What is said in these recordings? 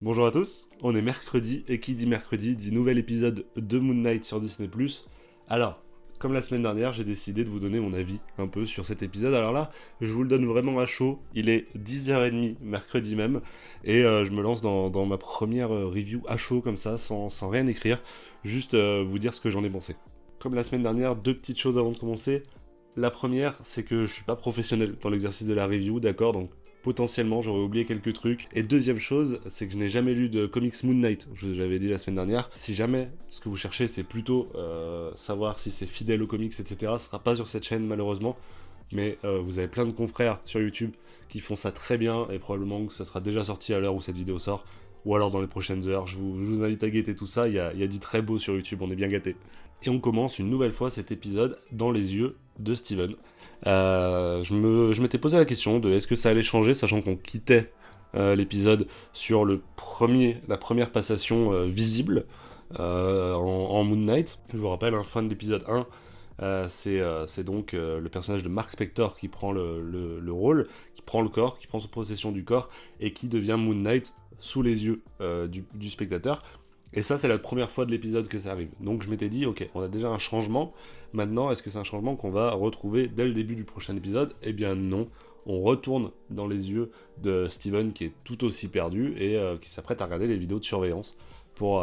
Bonjour à tous, on est mercredi, et qui dit mercredi dit nouvel épisode de Moon Knight sur Disney+. Alors, comme la semaine dernière, j'ai décidé de vous donner mon avis un peu sur cet épisode. Alors là, je vous le donne vraiment à chaud, il est 10h30, mercredi même, et je me lance dans ma première review à chaud comme ça, sans rien écrire, juste vous dire ce que j'en ai pensé. Comme la semaine dernière, deux petites choses avant de commencer. La première, c'est que je suis pas professionnel dans l'exercice de la review, d'accord, donc potentiellement j'aurais oublié quelques trucs. Et deuxième chose, c'est que je n'ai jamais lu de comics Moon Knight, je vous l'avais dit la semaine dernière. Si jamais ce que vous cherchez c'est plutôt savoir si c'est fidèle aux comics, etc., ce sera pas sur cette chaîne malheureusement, mais vous avez plein de confrères sur YouTube qui font ça très bien, et probablement que ça sera déjà sorti à l'heure où cette vidéo sort, ou alors dans les prochaines heures. Je vous invite à guetter tout ça, il y a du très beau sur YouTube, on est bien gâtés. Et on commence une nouvelle fois cet épisode dans les yeux de Steven. Je m'étais posé la question de est-ce que ça allait changer, sachant qu'on quittait l'épisode sur la première passation visible en Moon Knight. Je vous rappelle, fin de l'épisode 1, c'est donc le personnage de Mark Spector qui prend le rôle, qui prend le corps, qui prend possession du corps, et qui devient Moon Knight sous les yeux du spectateur. Et ça, c'est la première fois de l'épisode que ça arrive. Donc je m'étais dit, ok, on a déjà un changement. Maintenant, est-ce que c'est un changement qu'on va retrouver dès le début du prochain épisode ? Eh bien non. On retourne dans les yeux de Steven, qui est tout aussi perdu, et qui s'apprête à regarder les vidéos de surveillance pour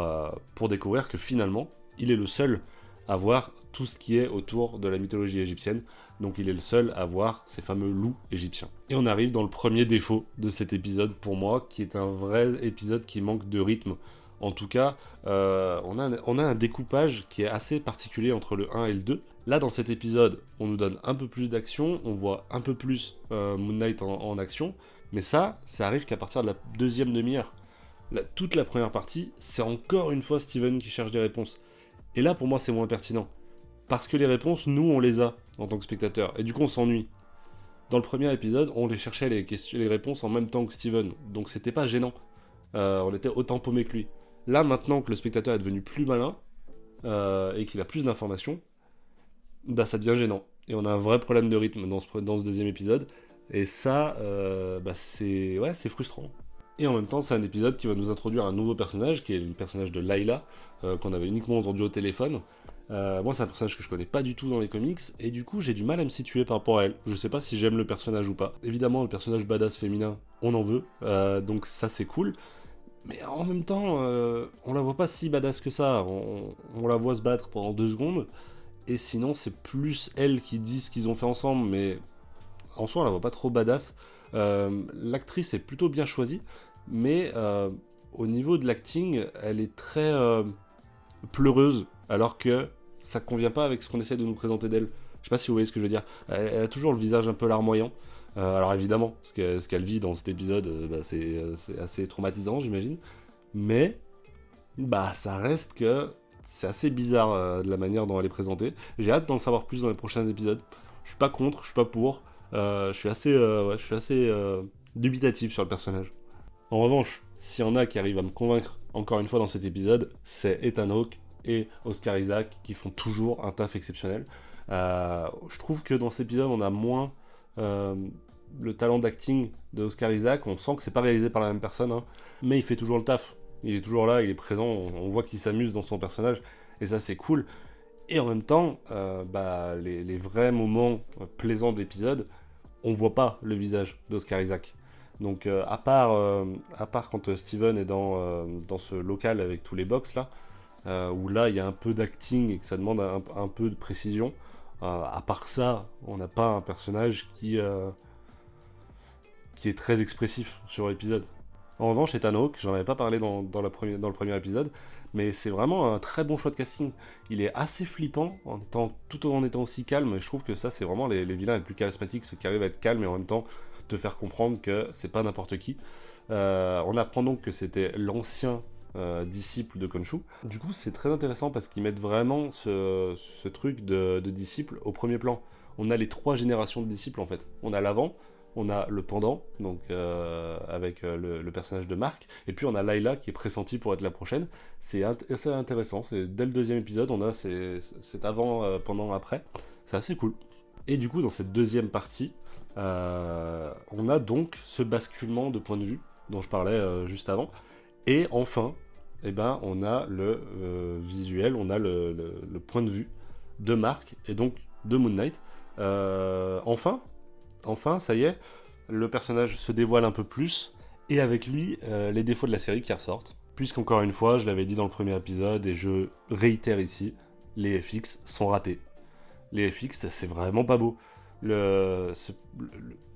découvrir que finalement, il est le seul à voir tout ce qui est autour de la mythologie égyptienne. Donc il est le seul à voir ces fameux loups égyptiens. Et on arrive dans le premier défaut de cet épisode pour moi, qui est un vrai épisode qui manque de rythme. En tout cas, on a un découpage qui est assez particulier entre le 1 et le 2. Là, dans cet épisode, on nous donne un peu plus d'action, on voit un peu plus Moon Knight en action, mais ça arrive qu'à partir de la deuxième demi-heure. Toute la première partie, c'est encore une fois Steven qui cherche des réponses. Et là, pour moi, c'est moins pertinent. Parce que les réponses, nous, on les a en tant que spectateurs, et du coup, on s'ennuie. Dans le premier épisode, on les cherchait les réponses en même temps que Steven, donc c'était pas gênant. On était autant paumé que lui. Là, maintenant que le spectateur est devenu plus malin, et qu'il a plus d'informations, bah ça devient gênant. Et on a un vrai problème de rythme dans ce deuxième épisode. Et ça, c'est frustrant. Et en même temps, c'est un épisode qui va nous introduire un nouveau personnage, qui est le personnage de Layla, qu'on avait uniquement entendu au téléphone. Moi, c'est un personnage que je connais pas du tout dans les comics, et du coup, j'ai du mal à me situer par rapport à elle. Je sais pas si j'aime le personnage ou pas. Évidemment, le personnage badass féminin, on en veut, donc ça c'est cool. Mais en même temps, on la voit pas si badass que ça. On la voit se battre pendant 2 secondes, et sinon c'est plus elle qui dit ce qu'ils ont fait ensemble, mais en soi on la voit pas trop badass. L'actrice est plutôt bien choisie, mais au niveau de l'acting, elle est très pleureuse, alors que ça convient pas avec ce qu'on essaie de nous présenter d'elle. Je sais pas si vous voyez ce que je veux dire. Elle a toujours le visage un peu larmoyant. Alors évidemment, ce qu'elle vit dans cet épisode, c'est assez traumatisant, j'imagine. Mais, ça reste que c'est assez bizarre de la manière dont elle est présentée. J'ai hâte d'en savoir plus dans les prochains épisodes. Je suis pas contre, je suis pas pour. Je suis assez dubitatif sur le personnage. En revanche, s'il y en a qui arrivent à me convaincre, encore une fois dans cet épisode, c'est Ethan Hawke et Oscar Isaac qui font toujours un taf exceptionnel. Je trouve que dans cet épisode, on a moins le talent d'acting de Oscar Isaac. On sent que c'est pas réalisé par la même personne, hein, mais il fait toujours le taf. Il est toujours là, il est présent, on voit qu'il s'amuse dans son personnage, et ça c'est cool. Et en même temps, les vrais moments plaisants de l'épisode, on voit pas le visage d'Oscar Isaac. Donc à part quand Steven est dans ce local avec tous les box là, où là il y a un peu d'acting et que ça demande un peu de précision, à part ça, on n'a pas un personnage qui est très expressif sur l'épisode. En revanche, Ethan Hawke, j'en avais pas parlé dans le premier épisode, mais c'est vraiment un très bon choix de casting. Il est assez flippant, tout en étant aussi calme, et je trouve que ça, c'est vraiment les vilains les plus charismatiques, ceux qui arrivent à être calmes et en même temps te faire comprendre que c'est pas n'importe qui. On apprend donc que c'était l'ancien disciple de Khonshu. Du coup, c'est très intéressant parce qu'ils mettent vraiment ce truc de disciple au premier plan. On a les 3 générations de disciples en fait. On a l'avant, on a le pendant, donc avec le personnage de Mark, et puis on a Layla qui est pressentie pour être la prochaine. C'est assez intéressant, dès le deuxième épisode, on a cet avant, pendant, après. C'est assez cool. Et du coup, dans cette deuxième partie, on a donc ce basculement de point de vue dont je parlais juste avant, Et enfin, eh ben, on a le visuel, on a le point de vue de Mark et donc de Moon Knight. Enfin, ça y est, le personnage se dévoile un peu plus, et avec lui, les défauts de la série qui ressortent. Puisqu'encore une fois, je l'avais dit dans le premier épisode, et je réitère ici, les FX sont ratés. Les FX, c'est vraiment pas beau.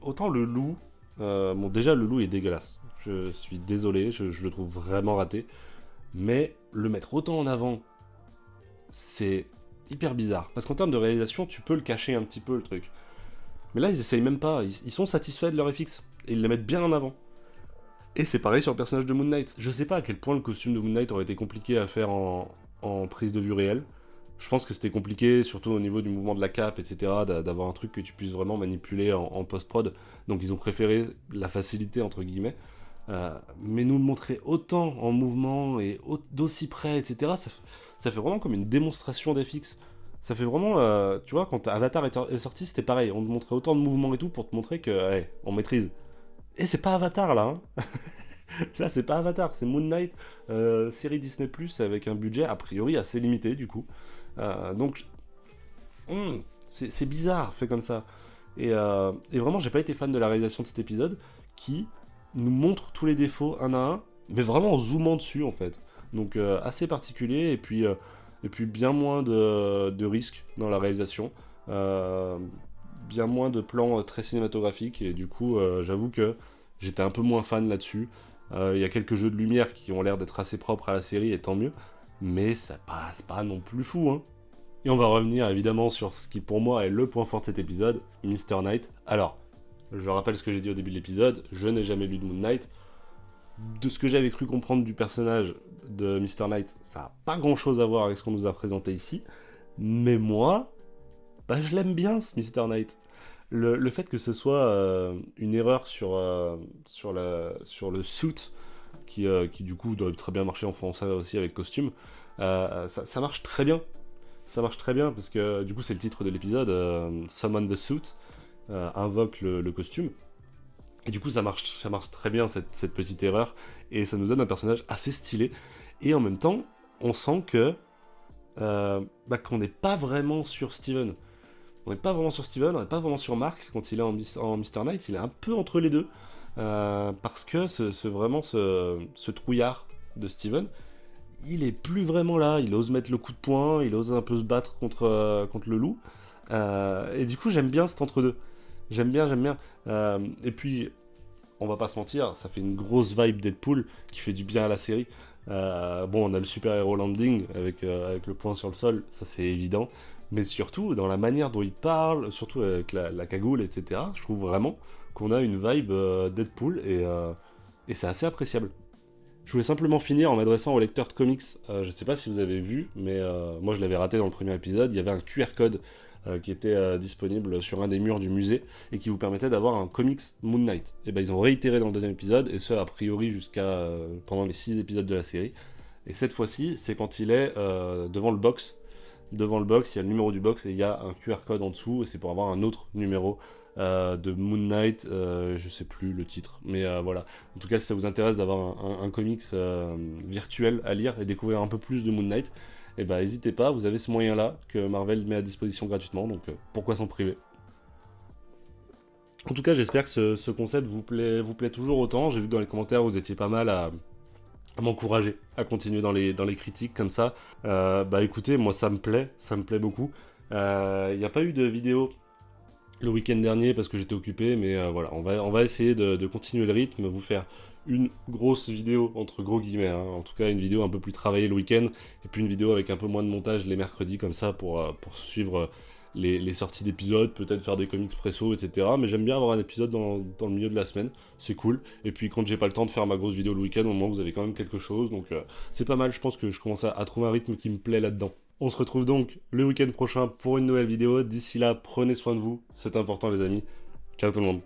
Autant le loup, bon déjà le loup est dégueulasse. Je suis désolé, je le trouve vraiment raté. Mais le mettre autant en avant, c'est hyper bizarre. Parce qu'en termes de réalisation, tu peux le cacher un petit peu le truc. Mais là, ils essayent même pas. Ils sont satisfaits de leur FX. Et ils les mettent bien en avant. Et c'est pareil sur le personnage de Moon Knight. Je sais pas à quel point le costume de Moon Knight aurait été compliqué à faire en prise de vue réelle. Je pense que c'était compliqué, surtout au niveau du mouvement de la cape, etc., d'avoir un truc que tu puisses vraiment manipuler en post-prod. Donc ils ont préféré la facilité, entre guillemets. Mais nous le montrer autant en mouvement et d'aussi près, etc., ça fait vraiment comme une démonstration d'FX. Ça fait vraiment, tu vois, quand Avatar est sorti, c'était pareil. On te montrait autant de mouvements et tout pour te montrer que, ouais, on maîtrise. Et c'est pas Avatar là, hein. Là, c'est pas Avatar, c'est Moon Knight, série Disney+, avec un budget a priori assez limité du coup. Donc, c'est bizarre fait comme ça. Et vraiment, j'ai pas été fan de la réalisation de cet épisode qui nous montre tous les défauts un à un, mais vraiment en zoomant dessus en fait. Donc assez particulier, et puis bien moins de risques dans la réalisation. Bien moins de plans très cinématographiques, et du coup, j'avoue que j'étais un peu moins fan là-dessus. Il y a quelques jeux de lumière qui ont l'air d'être assez propres à la série, et tant mieux, mais ça passe pas non plus fou, hein. Et on va revenir évidemment sur ce qui pour moi est le point fort de cet épisode, Mr. Knight. Alors, je rappelle ce que j'ai dit au début de l'épisode, je n'ai jamais lu de Moon Knight. De ce que j'avais cru comprendre du personnage de Mr. Knight, ça n'a pas grand chose à voir avec ce qu'on nous a présenté ici, mais moi, bah je l'aime bien ce Mr. Knight. Le fait que ce soit une erreur sur le suit, qui du coup doit très bien marcher en français aussi avec costume, ça marche très bien. Ça marche très bien parce que du coup c'est le titre de l'épisode, Summon the Suit, invoque le costume. Et du coup ça marche très bien cette petite erreur, et ça nous donne un personnage assez stylé. Et en même temps, on sent que qu'on n'est pas vraiment sur Steven. On n'est pas vraiment sur Steven, on n'est pas vraiment sur Mark quand il est en Mr. Knight, il est un peu entre les deux. Parce que ce trouillard de Steven, il est plus vraiment là, il ose mettre le coup de poing, il ose un peu se battre contre le loup. Et du coup j'aime bien cet entre-deux. J'aime bien. Et puis, on va pas se mentir, ça fait une grosse vibe Deadpool qui fait du bien à la série. Bon, on a le super-héros landing avec le poing sur le sol, ça c'est évident. Mais surtout, dans la manière dont il parle, surtout avec la cagoule, etc., je trouve vraiment qu'on a une vibe Deadpool, et c'est assez appréciable. Je voulais simplement finir en m'adressant aux lecteurs de comics. Je sais pas si vous avez vu, mais moi je l'avais raté dans le premier épisode. Il y avait un QR code qui était disponible sur un des murs du musée et qui vous permettait d'avoir un comics Moon Knight. Et ben ils ont réitéré dans le deuxième épisode, et ce a priori jusqu'à pendant les 6 épisodes de la série. Et cette fois-ci, c'est quand il est devant le box. Devant le box, il y a le numéro du box et il y a un QR code en dessous, et c'est pour avoir un autre numéro de Moon Knight, je sais plus le titre, mais voilà. En tout cas, si ça vous intéresse d'avoir un comics virtuel à lire et découvrir un peu plus de Moon Knight, et ben n'hésitez pas, vous avez ce moyen-là que Marvel met à disposition gratuitement, donc pourquoi s'en priver. En tout cas, j'espère que ce concept vous plaît toujours autant. J'ai vu que dans les commentaires, vous étiez pas mal à m'encourager à continuer dans les critiques comme ça. Bah écoutez, moi ça me plaît beaucoup. Il n'y a pas eu de vidéo le week-end dernier parce que j'étais occupé, mais voilà, on va essayer de continuer le rythme, vous faire une grosse vidéo, entre gros guillemets, hein. En tout cas une vidéo un peu plus travaillée le week-end, et puis une vidéo avec un peu moins de montage les mercredis, comme ça, pour suivre les sorties d'épisodes, peut-être faire des comics presso, etc. Mais j'aime bien avoir un épisode dans le milieu de la semaine, c'est cool. Et puis quand j'ai pas le temps de faire ma grosse vidéo le week-end, au moins vous avez quand même quelque chose, donc c'est pas mal. Je pense que je commence à trouver un rythme qui me plaît là-dedans. On se retrouve donc le week-end prochain pour une nouvelle vidéo. D'ici là, prenez soin de vous, c'est important les amis. Ciao tout le monde.